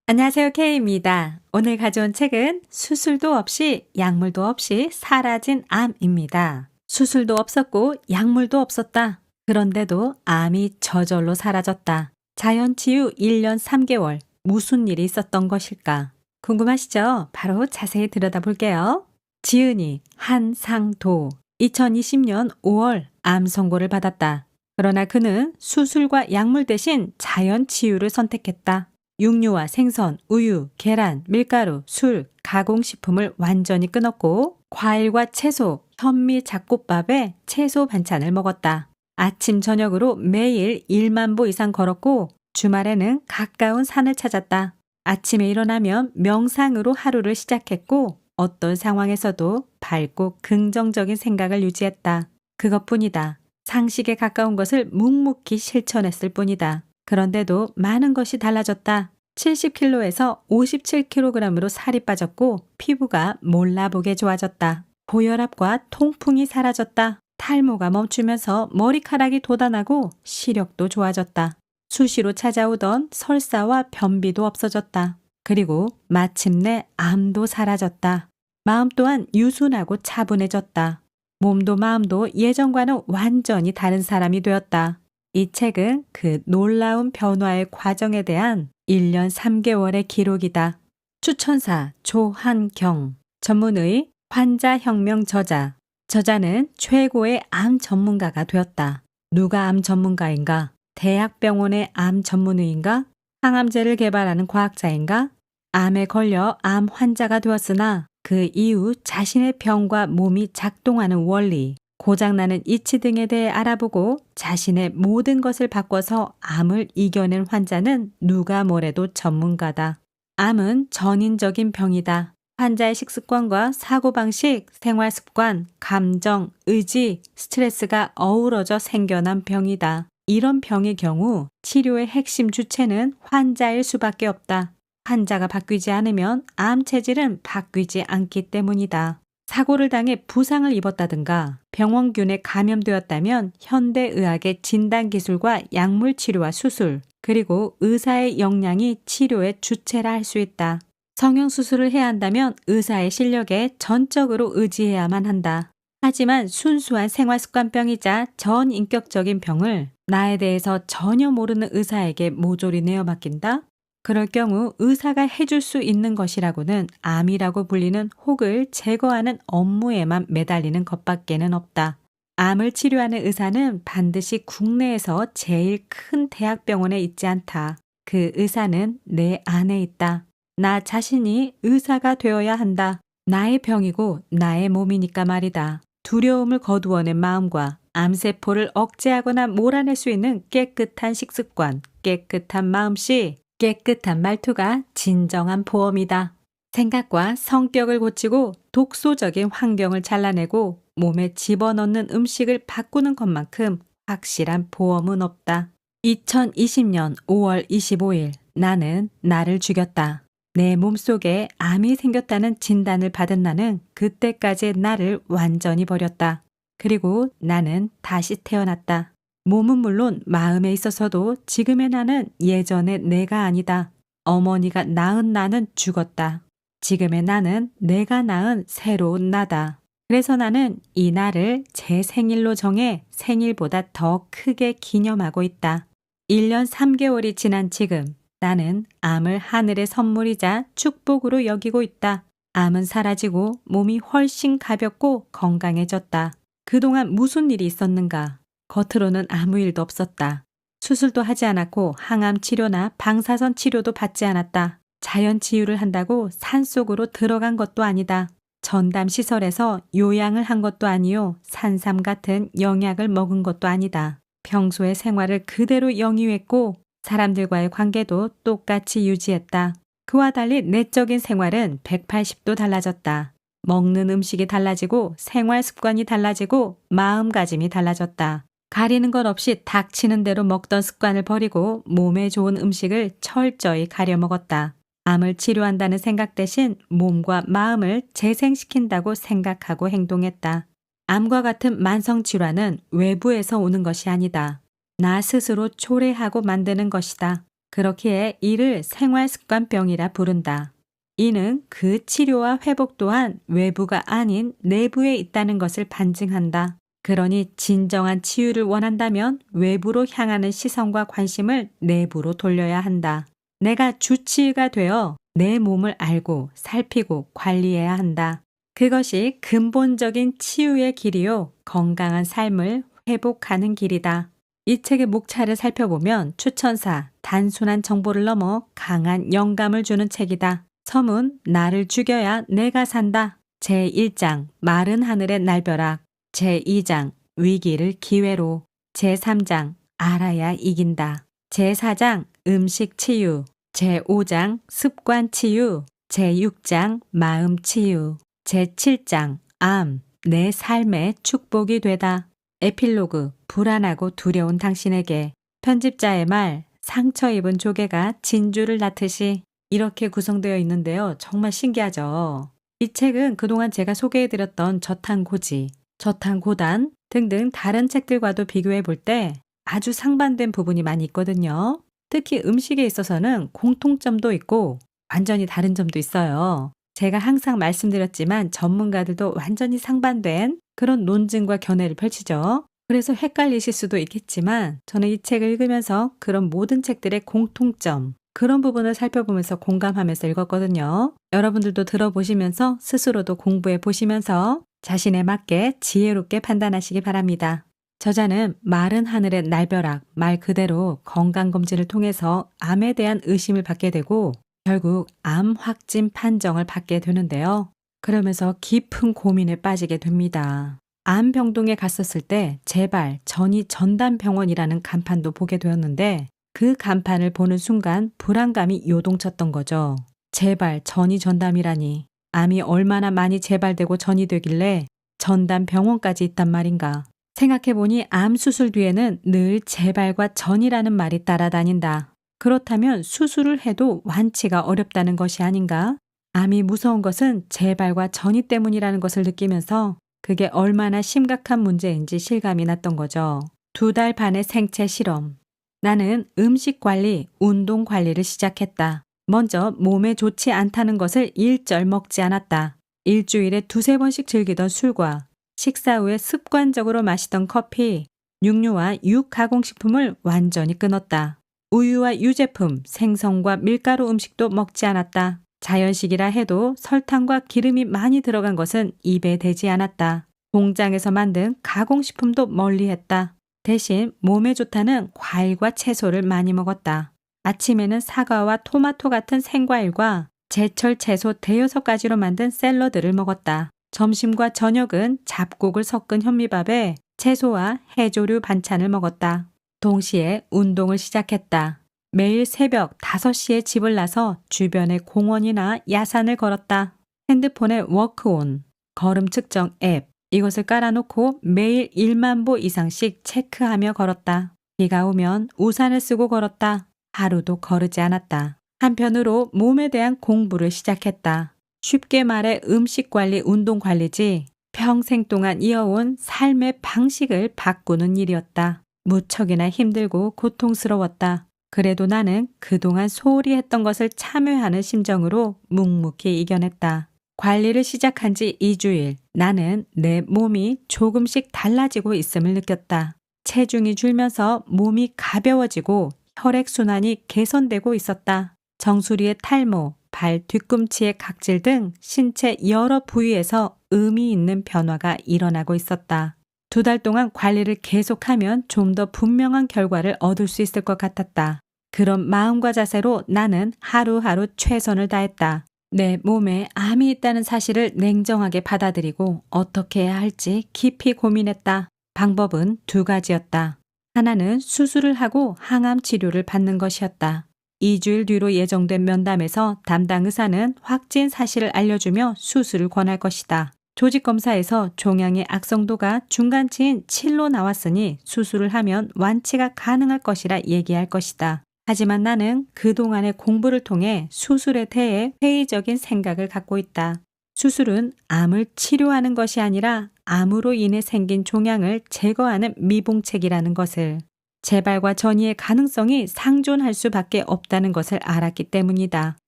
안녕하세요. K입니다. 오늘 가져온 책은 수술도 없이 약물도 없이 사라진 암입니다. 수술도 없었고 약물도 없었다. 그런데도 암이 저절로 사라졌다. 자연치유 1년 3개월. 무슨 일이 있었던 것일까? 궁금하시죠? 바로 자세히 들여다볼게요. 지은이 한상도 2020년 5월 암 선고를 받았다. 그러나 그는 수술과 약물 대신 자연치유를 선택했다. 육류와 생선, 우유, 계란, 밀가루, 술, 가공식품을 완전히 끊었고 과일과 채소, 현미 잡곡밥에 채소 반찬을 먹었다. 아침 저녁으로 매일 1만 보 이상 걸었고 주말에는 가까운 산을 찾았다. 아침에 일어나면 명상으로 하루를 시작했고 어떤 상황에서도 밝고 긍정적인 생각을 유지했다. 그것뿐이다. 상식에 가까운 것을 묵묵히 실천했을 뿐이다. 그런데도 많은 것이 달라졌다. 70kg에서 57kg으로 살이 빠졌고 피부가 몰라보게 좋아졌다. 고혈압과 통풍이 사라졌다. 탈모가 멈추면서 머리카락이 돋아나고 시력도 좋아졌다. 수시로 찾아오던 설사와 변비도 없어졌다. 그리고 마침내 암도 사라졌다. 마음 또한 유순하고 차분해졌다. 몸도 마음도 예전과는 완전히 다른 사람이 되었다. 이 책은 그 놀라운 변화의 과정에 대한 1년 3개월의 기록이다. 추천사 조한경, 전문의 환자혁명 저자. 저자는 최고의 암 전문가가 되었다. 누가 암 전문가인가? 대학병원의 암 전문의인가? 항암제를 개발하는 과학자인가? 암에 걸려 암 환자가 되었으나 그 이후 자신의 병과 몸이 작동하는 원리, 고장나는 이치 등에 대해 알아보고 자신의 모든 것을 바꿔서 암을 이겨낸 환자는 누가 뭐래도 전문가다. 암은 전인적인 병이다. 환자의 식습관과 사고방식, 생활습관, 감정, 의지, 스트레스가 어우러져 생겨난 병이다. 이런 병의 경우 치료의 핵심 주체는 환자일 수밖에 없다. 환자가 바뀌지 않으면 암 체질은 바뀌지 않기 때문이다. 사고를 당해 부상을 입었다든가 병원균에 감염되었다면 현대의학의 진단기술과 약물 치료와 수술, 그리고 의사의 역량이 치료의 주체라 할 수 있다. 성형수술을 해야 한다면 의사의 실력에 전적으로 의지해야만 한다. 하지만 순수한 생활습관병이자 전인격적인 병을 나에 대해서 전혀 모르는 의사에게 모조리 내어 맡긴다? 그럴 경우 의사가 해줄 수 있는 것이라고는 암이라고 불리는 혹을 제거하는 업무에만 매달리는 것밖에는 없다. 암을 치료하는 의사는 반드시 국내에서 제일 큰 대학병원에 있지 않다. 그 의사는 내 안에 있다. 나 자신이 의사가 되어야 한다. 나의 병이고 나의 몸이니까 말이다. 두려움을 거두어낸 마음과 암세포를 억제하거나 몰아낼 수 있는 깨끗한 식습관, 깨끗한 마음씨, 깨끗한 말투가 진정한 보험이다. 생각과 성격을 고치고 독소적인 환경을 잘라내고 몸에 집어넣는 음식을 바꾸는 것만큼 확실한 보험은 없다. 2020년 5월 25일 나는 나를 죽였다. 내 몸속에 암이 생겼다는 진단을 받은 나는 그때까지의 나를 완전히 버렸다. 그리고 나는 다시 태어났다. 몸은 물론 마음에 있어서도 지금의 나는 예전의 내가 아니다. 어머니가 낳은 나는 죽었다. 지금의 나는 내가 낳은 새로운 나다. 그래서 나는 이 날을 제 생일로 정해 생일보다 더 크게 기념하고 있다. 1년 3개월이 지난 지금 나는 암을 하늘의 선물이자 축복으로 여기고 있다. 암은 사라지고 몸이 훨씬 가볍고 건강해졌다. 그동안 무슨 일이 있었는가? 겉으로는 아무 일도 없었다. 수술도 하지 않았고 항암 치료나 방사선 치료도 받지 않았다. 자연 치유를 한다고 산속으로 들어간 것도 아니다. 전담 시설에서 요양을 한 것도 아니요. 산삼 같은 영약을 먹은 것도 아니다. 평소의 생활을 그대로 영위했고 사람들과의 관계도 똑같이 유지했다. 그와 달리 내적인 생활은 180도 달라졌다. 먹는 음식이 달라지고 생활 습관이 달라지고 마음가짐이 달라졌다. 가리는 것 없이 닥치는 대로 먹던 습관을 버리고 몸에 좋은 음식을 철저히 가려 먹었다. 암을 치료한다는 생각 대신 몸과 마음을 재생시킨다고 생각하고 행동했다. 암과 같은 만성질환은 외부에서 오는 것이 아니다. 나 스스로 초래하고 만드는 것이다. 그렇기에 이를 생활습관병이라 부른다. 이는 그 치료와 회복 또한 외부가 아닌 내부에 있다는 것을 반증한다. 그러니 진정한 치유를 원한다면 외부로 향하는 시선과 관심을 내부로 돌려야 한다. 내가 주치의가 되어 내 몸을 알고 살피고 관리해야 한다. 그것이 근본적인 치유의 길이요, 건강한 삶을 회복하는 길이다. 이 책의 목차를 살펴보면 추천사, 단순한 정보를 넘어 강한 영감을 주는 책이다. 서문, 나를 죽여야 내가 산다. 제1장, 마른 하늘의 날벼락. 제2장, 위기를 기회로. 제3장, 알아야 이긴다. 제4장, 음식 치유. 제5장, 습관 치유. 제6장, 마음 치유. 제7장, 암, 내 삶의 축복이 되다. 에필로그, 불안하고 두려운 당신에게. 편집자의 말, 상처 입은 조개가 진주를 낳듯이. 이렇게 구성되어 있는데요. 정말 신기하죠. 이 책은 그동안 제가 소개해드렸던 저탄고지, 저탄고단 등등 다른 책들과도 비교해 볼 때 아주 상반된 부분이 많이 있거든요. 특히 음식에 있어서는 공통점도 있고 완전히 다른 점도 있어요. 제가 항상 말씀드렸지만 전문가들도 완전히 상반된 그런 논증과 견해를 펼치죠. 그래서 헷갈리실 수도 있겠지만 저는 이 책을 읽으면서 그런 모든 책들의 공통점, 그런 부분을 살펴보면서 공감하면서 읽었거든요. 여러분들도 들어보시면서 스스로도 공부해 보시면서 자신에 맞게 지혜롭게 판단하시기 바랍니다. 저자는 마른 하늘의 날벼락 말 그대로 건강검진을 통해서 암에 대한 의심을 받게 되고 결국 암 확진 판정을 받게 되는데요. 그러면서 깊은 고민에 빠지게 됩니다. 암병동에 갔었을 때 제발 전이전담병원이라는 간판도 보게 되었는데 그 간판을 보는 순간 불안감이 요동쳤던 거죠. 제발 전이전담이라니. 암이 얼마나 많이 재발되고 전이되길래 전담병원까지 있단 말인가. 생각해보니 암 수술 뒤에는 늘 재발과 전이라는 말이 따라다닌다. 그렇다면 수술을 해도 완치가 어렵다는 것이 아닌가? 암이 무서운 것은 재발과 전이 때문이라는 것을 느끼면서 그게 얼마나 심각한 문제인지 실감이 났던 거죠. 2달 반의 생체 실험. 나는 음식 관리, 운동 관리를 시작했다. 먼저 몸에 좋지 않다는 것을 일절 먹지 않았다. 일주일에 2-3번씩 즐기던 술과 식사 후에 습관적으로 마시던 커피, 육류와 육가공식품을 완전히 끊었다. 우유와 유제품, 생선과 밀가루 음식도 먹지 않았다. 자연식이라 해도 설탕과 기름이 많이 들어간 것은 입에 대지 않았다. 공장에서 만든 가공식품도 멀리했다. 대신 몸에 좋다는 과일과 채소를 많이 먹었다. 아침에는 사과와 토마토 같은 생과일과 제철 채소 5-6가지로 만든 샐러드를 먹었다. 점심과 저녁은 잡곡을 섞은 현미밥에 채소와 해조류 반찬을 먹었다. 동시에 운동을 시작했다. 매일 새벽 5시에 집을 나서 주변의 공원이나 야산을 걸었다. 핸드폰에 워크온, 걸음 측정 앱, 이것을 깔아놓고 매일 1만 보 이상씩 체크하며 걸었다. 비가 오면 우산을 쓰고 걸었다. 하루도 거르지 않았다. 한편으로 몸에 대한 공부를 시작했다. 쉽게 말해 음식관리, 운동관리지 평생 동안 이어온 삶의 방식을 바꾸는 일이었다. 무척이나 힘들고 고통스러웠다. 그래도 나는 그동안 소홀히 했던 것을 참회하는 심정으로 묵묵히 이겨냈다. 관리를 시작한 지 2주일, 나는 내 몸이 조금씩 달라지고 있음을 느꼈다. 체중이 줄면서 몸이 가벼워지고 혈액순환이 개선되고 있었다. 정수리의 탈모, 발 뒤꿈치의 각질 등 신체 여러 부위에서 의미 있는 변화가 일어나고 있었다. 2달 동안 관리를 계속하면 좀 더 분명한 결과를 얻을 수 있을 것 같았다. 그런 마음과 자세로 나는 하루하루 최선을 다했다. 내 몸에 암이 있다는 사실을 냉정하게 받아들이고 어떻게 해야 할지 깊이 고민했다. 방법은 2가지였다. 하나는 수술을 하고 항암 치료를 받는 것이었다. 2주일 뒤로 예정된 면담에서 담당 의사는 확진 사실을 알려주며 수술을 권할 것이다. 조직검사에서 종양의 악성도가 중간치인 7로 나왔으니 수술을 하면 완치가 가능할 것이라 얘기할 것이다. 하지만 나는 그동안의 공부를 통해 수술에 대해 회의적인 생각을 갖고 있다. 수술은 암을 치료하는 것이 아니라 암으로 인해 생긴 종양을 제거하는 미봉책이라는 것을. 재발과 전이의 가능성이 상존할 수밖에 없다는 것을 알았기 때문이다.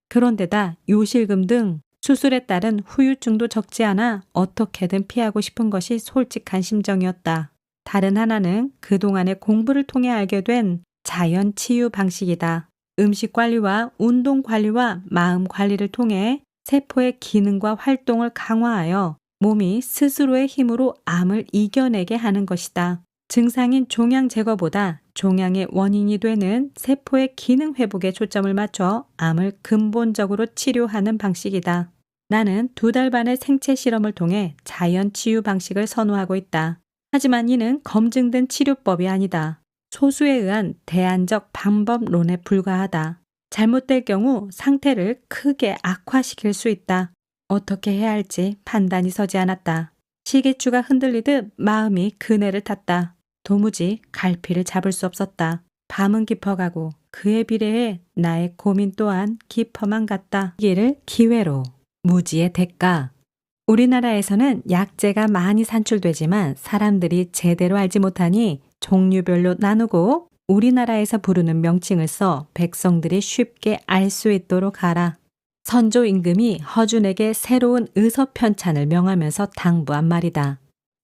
그런데다 요실금 등 수술에 따른 후유증도 적지 않아 어떻게든 피하고 싶은 것이 솔직한 심정이었다. 다른 하나는 그동안의 공부를 통해 알게 된 자연 치유 방식이다. 음식 관리와 운동 관리와 마음 관리를 통해 세포의 기능과 활동을 강화하여 몸이 스스로의 힘으로 암을 이겨내게 하는 것이다. 증상인 종양 제거보다 종양의 원인이 되는 세포의 기능 회복에 초점을 맞춰 암을 근본적으로 치료하는 방식이다. 나는 2달 반의 생체 실험을 통해 자연 치유 방식을 선호하고 있다. 하지만 이는 검증된 치료법이 아니다. 소수에 의한 대안적 방법론에 불과하다. 잘못될 경우 상태를 크게 악화시킬 수 있다. 어떻게 해야 할지 판단이 서지 않았다. 시계추가 흔들리듯 마음이 그네를 탔다. 도무지 갈피를 잡을 수 없었다. 밤은 깊어가고 그에 비례해 나의 고민 또한 깊어만 갔다. 이를 기회로, 무지의 대가. 우리나라에서는 약재가 많이 산출되지만 사람들이 제대로 알지 못하니 종류별로 나누고 우리나라에서 부르는 명칭을 써 백성들이 쉽게 알 수 있도록 하라. 선조 임금이 허준에게 새로운 의서편찬을 명하면서 당부한 말이다.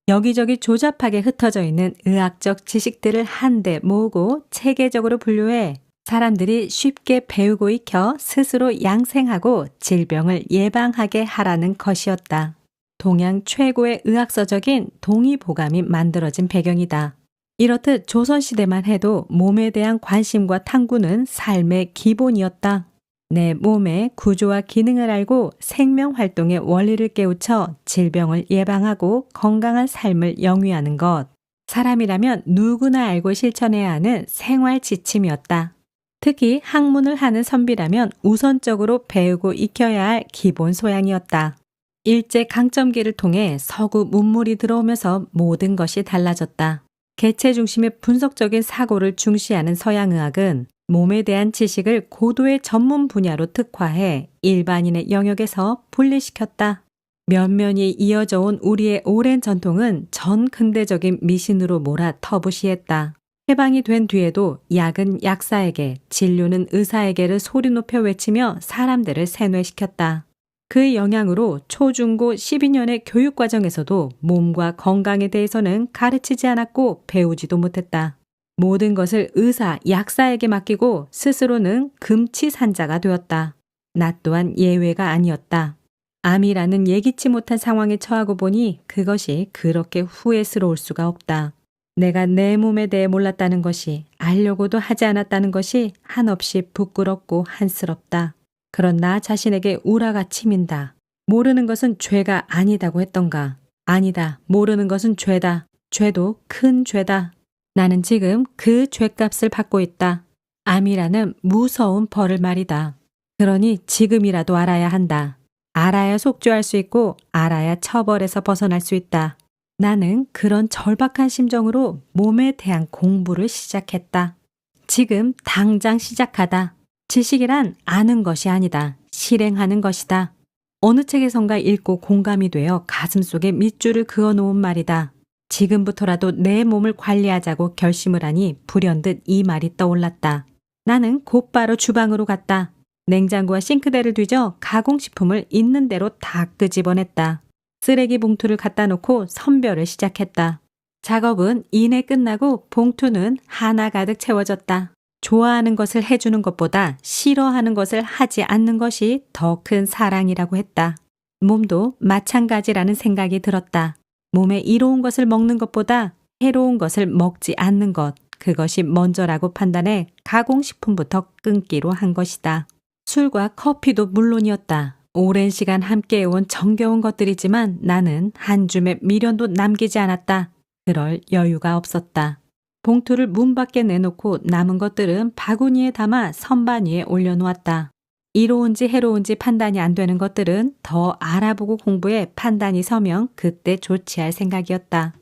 여기저기 조잡하게 흩어져 있는 의학적 지식들을 한데 모으고 체계적으로 분류해 사람들이 쉽게 배우고 익혀 스스로 양생하고 질병을 예방하게 하라는 것이었다. 동양 최고의 의학서적인 동의보감이 만들어진 배경이다. 이렇듯 조선시대만 해도 몸에 대한 관심과 탐구는 삶의 기본이었다. 내 몸의 구조와 기능을 알고 생명활동의 원리를 깨우쳐 질병을 예방하고 건강한 삶을 영위하는 것. 사람이라면 누구나 알고 실천해야 하는 생활 지침이었다. 특히 학문을 하는 선비라면 우선적으로 배우고 익혀야 할 기본 소양이었다. 일제 강점기를 통해 서구 문물이 들어오면서 모든 것이 달라졌다. 개체 중심의 분석적인 사고를 중시하는 서양의학은 몸에 대한 지식을 고도의 전문 분야로 특화해 일반인의 영역에서 분리시켰다. 면면이 이어져 온 우리의 오랜 전통은 전 근대적인 미신으로 몰아 터부시했다. 해방이 된 뒤에도 약은 약사에게, 진료는 의사에게를 소리 높여 외치며 사람들을 세뇌시켰다. 그 영향으로 초중고 12년의 교육과정에서도 몸과 건강에 대해서는 가르치지 않았고 배우지도 못했다. 모든 것을 의사, 약사에게 맡기고 스스로는 금치산자가 되었다. 나 또한 예외가 아니었다. 암이라는 예기치 못한 상황에 처하고 보니 그것이 그렇게 후회스러울 수가 없다. 내가 내 몸에 대해 몰랐다는 것이, 알려고도 하지 않았다는 것이 한없이 부끄럽고 한스럽다. 그런 나 자신에게 우라가 치민다. 모르는 것은 죄가 아니다고 했던가. 아니다. 모르는 것은 죄다. 죄도 큰 죄다. 나는 지금 그 죄값을 받고 있다. 암이라는 무서운 벌을 말이다. 그러니 지금이라도 알아야 한다. 알아야 속죄할 수 있고 알아야 처벌에서 벗어날 수 있다. 나는 그런 절박한 심정으로 몸에 대한 공부를 시작했다. 지금 당장 시작하다. 지식이란 아는 것이 아니다. 실행하는 것이다. 어느 책에선가 읽고 공감이 되어 가슴속에 밑줄을 그어놓은 말이다. 지금부터라도 내 몸을 관리하자고 결심을 하니 불현듯 이 말이 떠올랐다. 나는 곧바로 주방으로 갔다. 냉장고와 싱크대를 뒤져 가공식품을 있는 대로 다 끄집어냈다. 쓰레기 봉투를 갖다 놓고 선별을 시작했다. 작업은 이내 끝나고 봉투는 하나 가득 채워졌다. 좋아하는 것을 해주는 것보다 싫어하는 것을 하지 않는 것이 더 큰 사랑이라고 했다. 몸도 마찬가지라는 생각이 들었다. 몸에 이로운 것을 먹는 것보다 해로운 것을 먹지 않는 것, 그것이 먼저라고 판단해 가공식품부터 끊기로 한 것이다. 술과 커피도 물론이었다. 오랜 시간 함께해온 정겨운 것들이지만 나는 한 줌의 미련도 남기지 않았다. 그럴 여유가 없었다. 봉투를 문 밖에 내놓고 남은 것들은 바구니에 담아 선반 위에 올려놓았다. 이로운지 해로운지 판단이 안 되는 것들은 더 알아보고 공부해 판단이 서면 그때 조치할 생각이었다.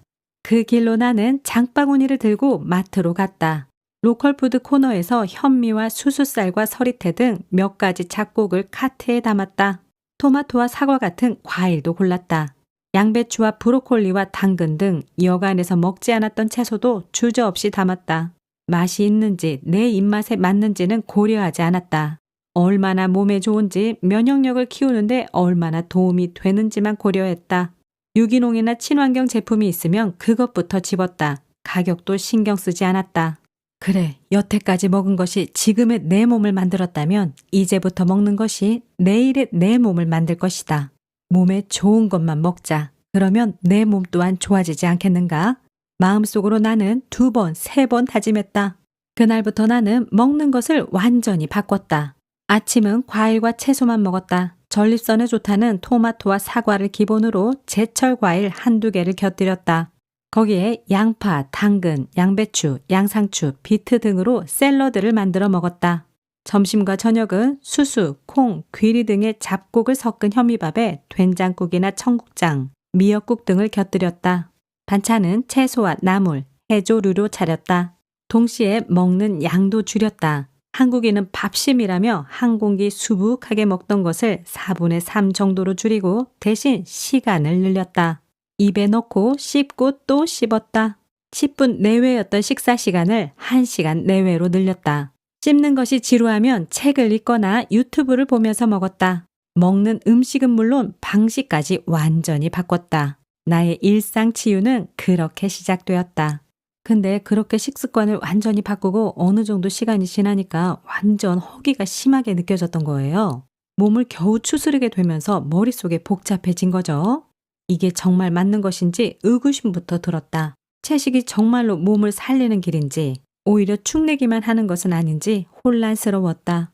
그 길로 나는 장바구니를 들고 마트로 갔다. 로컬푸드 코너에서 현미와 수수쌀과 서리태 등 몇 가지 잡곡을 카트에 담았다. 토마토와 사과 같은 과일도 골랐다. 양배추와 브로콜리와 당근 등 여간에서 먹지 않았던 채소도 주저없이 담았다. 맛이 있는지 내 입맛에 맞는지는 고려하지 않았다. 얼마나 몸에 좋은지 면역력을 키우는데 얼마나 도움이 되는지만 고려했다. 유기농이나 친환경 제품이 있으면 그것부터 집었다. 가격도 신경 쓰지 않았다. 그래, 여태까지 먹은 것이 지금의 내 몸을 만들었다면 이제부터 먹는 것이 내일의 내 몸을 만들 것이다. 몸에 좋은 것만 먹자. 그러면 내 몸 또한 좋아지지 않겠는가? 마음속으로 나는 2번, 3번 다짐했다. 그날부터 나는 먹는 것을 완전히 바꿨다. 아침은 과일과 채소만 먹었다. 전립선에 좋다는 토마토와 사과를 기본으로 제철 과일 1~2개를 곁들였다. 거기에 양파, 당근, 양배추, 양상추, 비트 등으로 샐러드를 만들어 먹었다. 점심과 저녁은 수수, 콩, 귀리 등의 잡곡을 섞은 현미밥에 된장국이나 청국장, 미역국 등을 곁들였다. 반찬은 채소와 나물, 해조류로 차렸다. 동시에 먹는 양도 줄였다. 한국인은 밥심이라며 한 공기 수북하게 먹던 것을 4분의 3 정도로 줄이고 대신 시간을 늘렸다. 입에 넣고 씹고 또 씹었다. 10분 내외였던 식사 시간을 1시간 내외로 늘렸다. 씹는 것이 지루하면 책을 읽거나 유튜브를 보면서 먹었다. 먹는 음식은 물론 방식까지 완전히 바꿨다. 나의 일상 치유는 그렇게 시작되었다. 근데 그렇게 식습관을 완전히 바꾸고 어느 정도 시간이 지나니까 완전 허기가 심하게 느껴졌던 거예요. 몸을 겨우 추스르게 되면서 머릿속에 복잡해진 거죠. 이게 정말 맞는 것인지 의구심부터 들었다. 채식이 정말로 몸을 살리는 길인지 오히려 축내기만 하는 것은 아닌지 혼란스러웠다.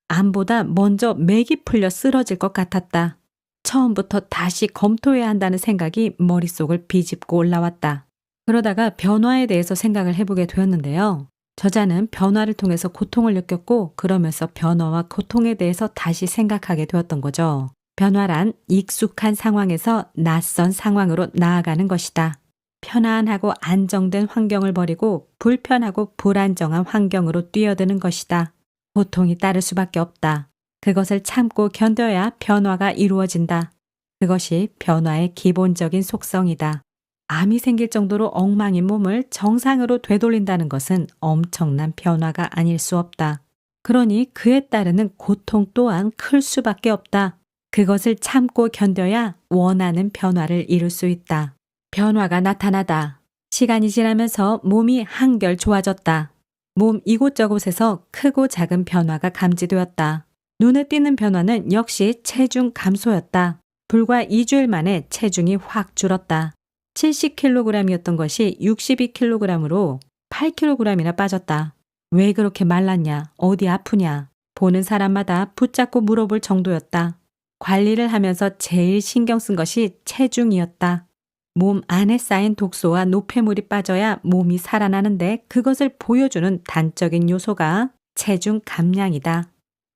암보다 먼저 맥이 풀려 쓰러질 것 같았다. 처음부터 다시 검토해야 한다는 생각이 머릿속을 비집고 올라왔다. 그러다가 변화에 대해서 생각을 해보게 되었는데요. 저자는 변화를 통해서 고통을 느꼈고 그러면서 변화와 고통에 대해서 다시 생각하게 되었던 거죠. 변화란 익숙한 상황에서 낯선 상황으로 나아가는 것이다. 편안하고 안정된 환경을 버리고 불편하고 불안정한 환경으로 뛰어드는 것이다. 고통이 따를 수밖에 없다. 그것을 참고 견뎌야 변화가 이루어진다. 그것이 변화의 기본적인 속성이다. 암이 생길 정도로 엉망인 몸을 정상으로 되돌린다는 것은 엄청난 변화가 아닐 수 없다. 그러니 그에 따르는 고통 또한 클 수밖에 없다. 그것을 참고 견뎌야 원하는 변화를 이룰 수 있다. 변화가 나타나다. 시간이 지나면서 몸이 한결 좋아졌다. 몸 이곳저곳에서 크고 작은 변화가 감지되었다. 눈에 띄는 변화는 역시 체중 감소였다. 불과 2주일 만에 체중이 확 줄었다. 70kg이었던 것이 62kg으로 8kg이나 빠졌다. 왜 그렇게 말랐냐? 어디 아프냐? 보는 사람마다 붙잡고 물어볼 정도였다. 관리를 하면서 제일 신경 쓴 것이 체중이었다. 몸 안에 쌓인 독소와 노폐물이 빠져야 몸이 살아나는데 그것을 보여주는 단적인 요소가 체중 감량이다.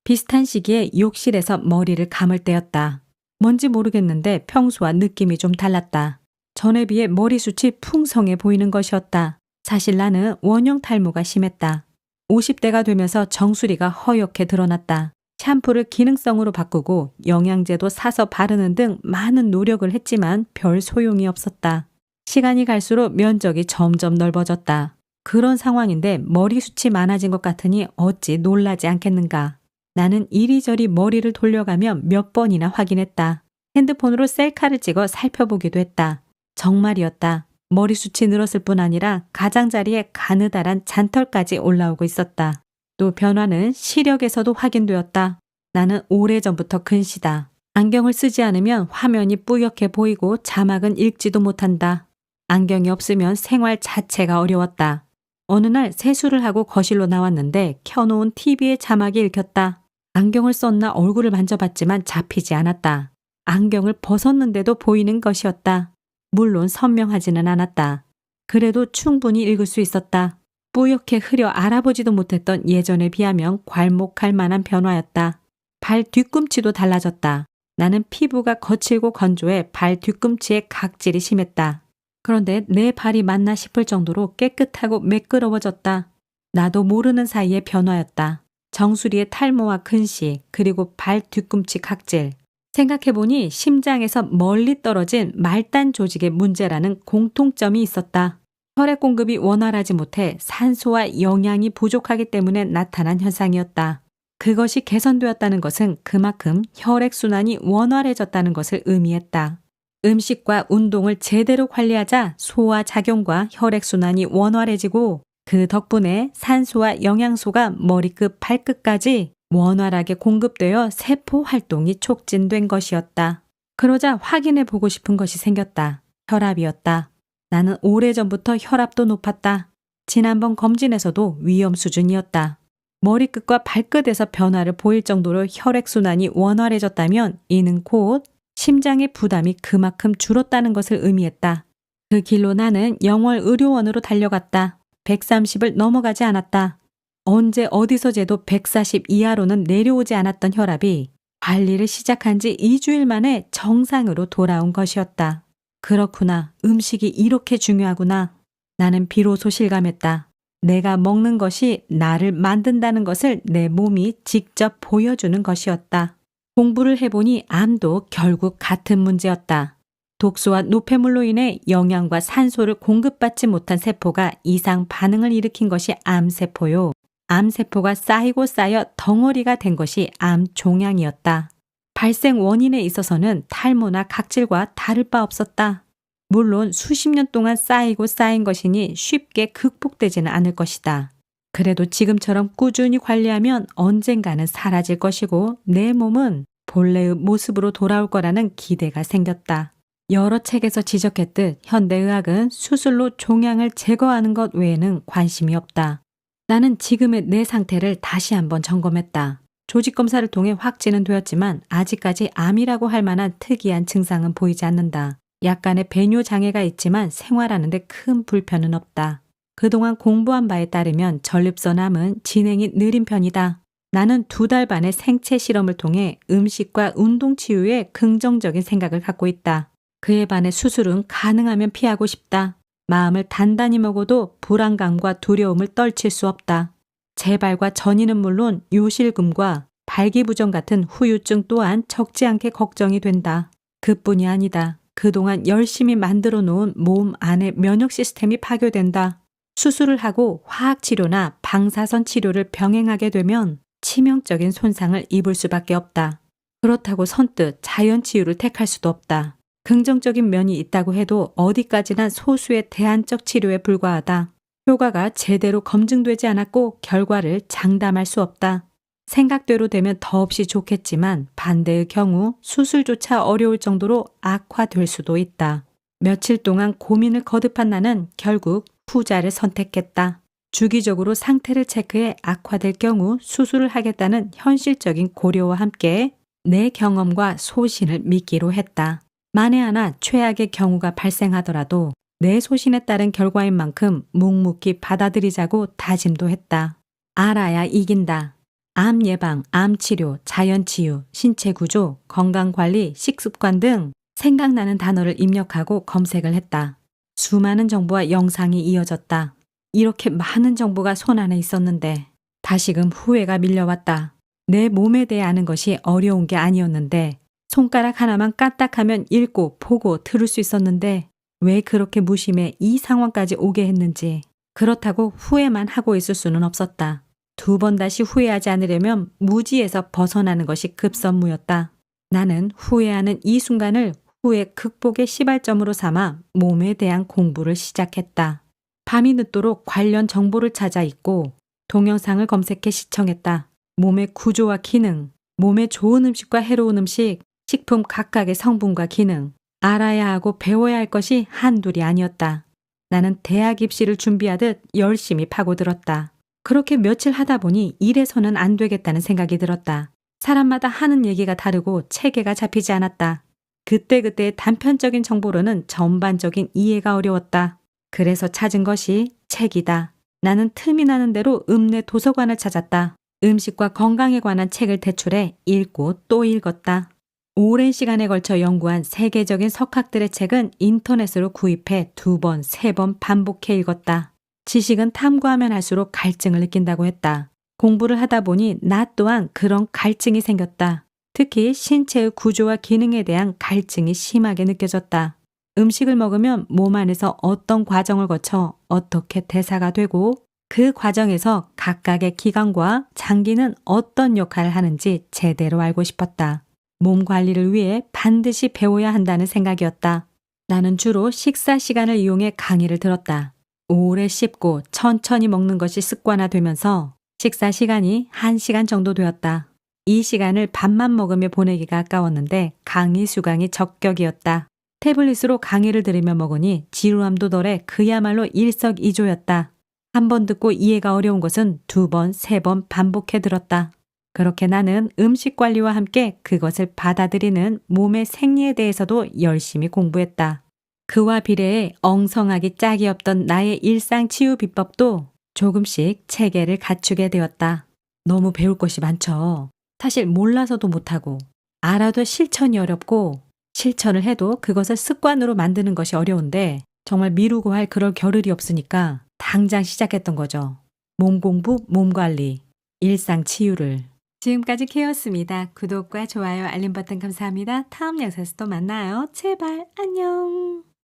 비슷한 시기에 욕실에서 머리를 감을 때였다. 뭔지 모르겠는데 평소와 느낌이 좀 달랐다. 전에 비해 머리숱이 풍성해 보이는 것이었다. 사실 나는 원형 탈모가 심했다. 50대가 되면서 정수리가 허옇게 드러났다. 샴푸를 기능성으로 바꾸고 영양제도 사서 바르는 등 많은 노력을 했지만 별 소용이 없었다. 시간이 갈수록 면적이 점점 넓어졌다. 그런 상황인데 머리숱이 많아진 것 같으니 어찌 놀라지 않겠는가. 나는 이리저리 머리를 돌려가며 몇 번이나 확인했다. 핸드폰으로 셀카를 찍어 살펴보기도 했다. 정말이었다. 머리숱이 늘었을 뿐 아니라 가장자리에 가느다란 잔털까지 올라오고 있었다. 또 변화는 시력에서도 확인되었다. 나는 오래전부터 근시다. 안경을 쓰지 않으면 화면이 뿌옇게 보이고 자막은 읽지도 못한다. 안경이 없으면 생활 자체가 어려웠다. 어느 날 세수를 하고 거실로 나왔는데 켜놓은 TV의 자막이 읽혔다. 안경을 썼나 얼굴을 만져봤지만 잡히지 않았다. 안경을 벗었는데도 보이는 것이었다. 물론 선명하지는 않았다. 그래도 충분히 읽을 수 있었다. 뿌옇게 흐려 알아보지도 못했던 예전에 비하면 괄목할 만한 변화였다. 발 뒤꿈치도 달라졌다. 나는 피부가 거칠고 건조해 발 뒤꿈치에 각질이 심했다. 그런데 내 발이 맞나 싶을 정도로 깨끗하고 매끄러워졌다. 나도 모르는 사이의 변화였다. 정수리의 탈모와 근시, 그리고 발 뒤꿈치 각질. 생각해보니 심장에서 멀리 떨어진 말단 조직의 문제라는 공통점이 있었다. 혈액 공급이 원활하지 못해 산소와 영양이 부족하기 때문에 나타난 현상이었다. 그것이 개선되었다는 것은 그만큼 혈액순환이 원활해졌다는 것을 의미했다. 음식과 운동을 제대로 관리하자 소화작용과 혈액순환이 원활해지고 그 덕분에 산소와 영양소가 머리끝 발끝까지 원활하게 공급되어 세포 활동이 촉진된 것이었다. 그러자 확인해 보고 싶은 것이 생겼다. 혈압이었다. 나는 오래전부터 혈압도 높았다. 지난번 검진에서도 위험 수준이었다. 머리끝과 발끝에서 변화를 보일 정도로 혈액순환이 원활해졌다면 이는 곧 심장의 부담이 그만큼 줄었다는 것을 의미했다. 그 길로 나는 영월 의료원으로 달려갔다. 130을 넘어가지 않았다. 언제 어디서 재도 140 이하로는 내려오지 않았던 혈압이 관리를 시작한 지 2주일 만에 정상으로 돌아온 것이었다. 그렇구나. 음식이 이렇게 중요하구나. 나는 비로소 실감했다. 내가 먹는 것이 나를 만든다는 것을 내 몸이 직접 보여주는 것이었다. 공부를 해보니 암도 결국 같은 문제였다. 독소와 노폐물로 인해 영양과 산소를 공급받지 못한 세포가 이상 반응을 일으킨 것이 암세포요. 암세포가 쌓이고 쌓여 덩어리가 된 것이 암 종양이었다. 발생 원인에 있어서는 탈모나 각질과 다를 바 없었다. 물론 수십 년 동안 쌓이고 쌓인 것이니 쉽게 극복되지는 않을 것이다. 그래도 지금처럼 꾸준히 관리하면 언젠가는 사라질 것이고 내 몸은 본래의 모습으로 돌아올 거라는 기대가 생겼다. 여러 책에서 지적했듯 현대의학은 수술로 종양을 제거하는 것 외에는 관심이 없다. 나는 지금의 내 상태를 다시 한번 점검했다. 조직검사를 통해 확진은 되었지만 아직까지 암이라고 할 만한 특이한 증상은 보이지 않는다. 약간의 배뇨 장애가 있지만 생활하는 데 큰 불편은 없다. 그동안 공부한 바에 따르면 전립선암은 진행이 느린 편이다. 나는 2달 반의 생체 실험을 통해 음식과 운동 치유에 긍정적인 생각을 갖고 있다. 그에 반해 수술은 가능하면 피하고 싶다. 마음을 단단히 먹어도 불안감과 두려움을 떨칠 수 없다. 재발과 전이는 물론 요실금과 발기부전 같은 후유증 또한 적지 않게 걱정이 된다. 그뿐이 아니다. 그동안 열심히 만들어 놓은 몸 안의 면역 시스템이 파괴된다. 수술을 하고 화학치료나 방사선 치료를 병행하게 되면 치명적인 손상을 입을 수밖에 없다. 그렇다고 선뜻 자연치유를 택할 수도 없다. 긍정적인 면이 있다고 해도 어디까지나 소수의 대안적 치료에 불과하다. 효과가 제대로 검증되지 않았고 결과를 장담할 수 없다. 생각대로 되면 더없이 좋겠지만 반대의 경우 수술조차 어려울 정도로 악화될 수도 있다. 며칠 동안 고민을 거듭한 나는 결국 후자를 선택했다. 주기적으로 상태를 체크해 악화될 경우 수술을 하겠다는 현실적인 고려와 함께 내 경험과 소신을 믿기로 했다. 만에 하나 최악의 경우가 발생하더라도 내 소신에 따른 결과인 만큼 묵묵히 받아들이자고 다짐도 했다. 알아야 이긴다. 암 예방, 암 치료, 자연 치유, 신체 구조, 건강 관리, 식습관 등 생각나는 단어를 입력하고 검색을 했다. 수많은 정보와 영상이 이어졌다. 이렇게 많은 정보가 손안에 있었는데 다시금 후회가 밀려왔다. 내 몸에 대해 아는 것이 어려운 게 아니었는데 손가락 하나만 까딱하면 읽고 보고 들을 수 있었는데 왜 그렇게 무심해 이 상황까지 오게 했는지. 그렇다고 후회만 하고 있을 수는 없었다. 2번 다시 후회하지 않으려면 무지에서 벗어나는 것이 급선무였다. 나는 후회하는 이 순간을 후회 극복의 시발점으로 삼아 몸에 대한 공부를 시작했다. 밤이 늦도록 관련 정보를 찾아 읽고 동영상을 검색해 시청했다. 몸의 구조와 기능, 몸에 좋은 음식과 해로운 음식, 식품 각각의 성분과 기능, 알아야 하고 배워야 할 것이 한둘이 아니었다. 나는 대학 입시를 준비하듯 열심히 파고들었다. 그렇게 며칠 하다 보니 이래서는 안 되겠다는 생각이 들었다. 사람마다 하는 얘기가 다르고 체계가 잡히지 않았다. 그때그때의 단편적인 정보로는 전반적인 이해가 어려웠다. 그래서 찾은 것이 책이다. 나는 틈이 나는 대로 읍내 도서관을 찾았다. 음식과 건강에 관한 책을 대출해 읽고 또 읽었다. 오랜 시간에 걸쳐 연구한 세계적인 석학들의 책은 인터넷으로 구입해 2번, 3번 반복해 읽었다. 지식은 탐구하면 할수록 갈증을 느낀다고 했다. 공부를 하다 보니 나 또한 그런 갈증이 생겼다. 특히 신체의 구조와 기능에 대한 갈증이 심하게 느껴졌다. 음식을 먹으면 몸 안에서 어떤 과정을 거쳐 어떻게 대사가 되고 그 과정에서 각각의 기관과 장기는 어떤 역할을 하는지 제대로 알고 싶었다. 몸 관리를 위해 반드시 배워야 한다는 생각이었다. 나는 주로 식사 시간을 이용해 강의를 들었다. 오래 씹고 천천히 먹는 것이 습관화되면서 식사 시간이 1시간 정도 되었다. 이 시간을 밥만 먹으며 보내기가 아까웠는데 강의 수강이 적격이었다. 태블릿으로 강의를 들으며 먹으니 지루함도 덜해 그야말로 일석이조였다. 한 번 듣고 이해가 어려운 것은 2번, 3번 반복해 들었다. 그렇게 나는 음식 관리와 함께 그것을 받아들이는 몸의 생리에 대해서도 열심히 공부했다. 그와 비례해 엉성하기 짝이 없던 나의 일상 치유 비법도 조금씩 체계를 갖추게 되었다. 너무 배울 것이 많죠. 사실 몰라서도 못하고 알아도 실천이 어렵고 실천을 해도 그것을 습관으로 만드는 것이 어려운데 정말 미루고 할 그럴 겨를이 없으니까 당장 시작했던 거죠. 몸 공부, 몸 관리, 일상 치유를. 지금까지 케어였습니다. 구독과 좋아요, 알림 버튼 감사합니다. 다음 영상에서 또 만나요. 제발 안녕.